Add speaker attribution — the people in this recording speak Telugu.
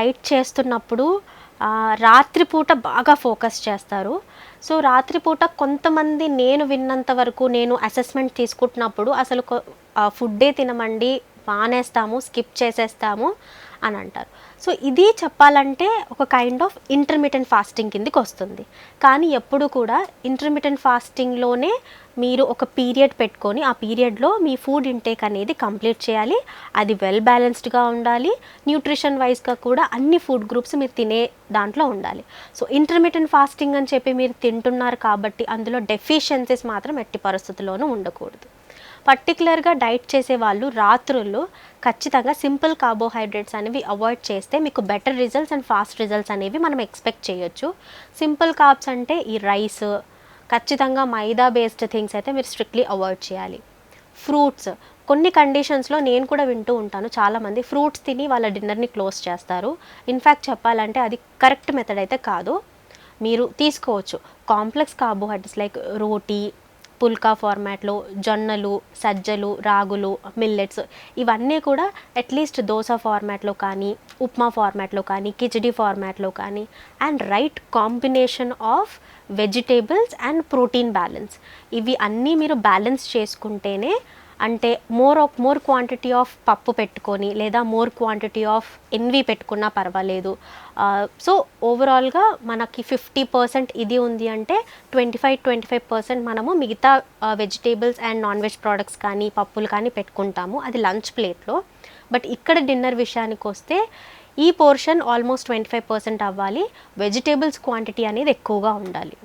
Speaker 1: డైట్ చేస్తున్నప్పుడు రాత్రిపూట బాగా ఫోకస్ చేస్తారు. సో రాత్రిపూట కొంతమంది నేను విన్నంత వరకు, నేను అసెస్మెంట్ తీసుకుంటున్నప్పుడు అసలు ఫుడ్డే తినమండి, మానేస్తాము, స్కిప్ చేసేస్తాము అని అంటారు. సో ఇది చెప్పాలంటే ఒక కైండ్ ఆఫ్ ఇంటర్మిటెంట్ ఫాస్టింగ్ కిందకి వస్తుంది. కానీ ఎప్పుడు కూడా ఇంటర్మిటెంట్ ఫాస్టింగ్లోనే మీరు ఒక పీరియడ్ పెట్టుకొని ఆ పీరియడ్లో మీ ఫుడ్ ఇంటేక్ అనేది కంప్లీట్ చేయాలి. అది వెల్ బ్యాలెన్స్డ్గా ఉండాలి, న్యూట్రిషన్ వైజ్గా కూడా అన్ని ఫుడ్ గ్రూప్స్ మీరు తినే దాంట్లో ఉండాలి. సో ఇంటర్మిటెంట్ ఫాస్టింగ్ అని చెప్పి మీరు తింటున్నారు కాబట్టి అందులో డెఫిషియన్సీస్ మాత్రం ఎట్టి పరిస్థితుల్లోనూ ఉండకూడదు. పర్టికులర్గా డైట్ చేసే వాళ్ళు రాత్రుల్లో ఖచ్చితంగా సింపుల్ కార్బోహైడ్రేట్స్ అనేవి అవాయిడ్ చేస్తే మీకు better results and fast results అనేవి మనం ఎక్స్పెక్ట్ చేయొచ్చు. సింపుల్ కార్బ్స్ అంటే ఈ రైస్, ఖచ్చితంగా మైదా బేస్డ్ థింగ్స్ అయితే మీరు స్ట్రిక్ట్లీ అవాయిడ్ చేయాలి. ఫ్రూట్స్, కొన్ని కండిషన్స్లో నేను కూడా వింటూ ఉంటాను, చాలామంది ఫ్రూట్స్ తిని వాళ్ళ డిన్నర్ని క్లోజ్ చేస్తారు. ఇన్ఫ్యాక్ట్ చెప్పాలంటే అది కరెక్ట్ మెథడ్ అయితే కాదు. మీరు తీసుకోవచ్చు కాంప్లెక్స్ కార్బోహైడ్రేట్స్ లైక్ రోటీ, పుల్కా ఫార్మాట్లో, జొన్నలు, సజ్జలు, రాగులు, మిల్లెట్స్, ఇవన్నీ కూడా అట్లీస్ట్ దోశ ఫార్మాట్లో కానీ, ఉప్మా ఫార్మాట్లో కానీ, కిచడీ ఫార్మాట్లో కానీ, and right combination of vegetables and protein balance, ఇవి అన్నీ మీరు బ్యాలెన్స్ చేసుకుంటేనే, అంటే మోర్ క్వాంటిటీ ఆఫ్ పప్పు పెట్టుకొని లేదా మోర్ క్వాంటిటీ ఆఫ్ ఎన్వి పెట్టుకున్నా పర్వాలేదు. సో ఓవరాల్గా మనకి 50% ఇది ఉంది అంటే 25% మనము మిగతా vegetables and non veg products కానీ, పప్పులు కానీ పెట్టుకుంటాము, అది లంచ్ ప్లేట్లో. బట్ ఇక్కడ డిన్నర్ విషయానికి వస్తే ఈ పోర్షన్ ఆల్మోస్ట్ 25% అవ్వాలి, వెజిటేబుల్స్ క్వాంటిటీ అనేది ఎక్కువగా ఉండాలి.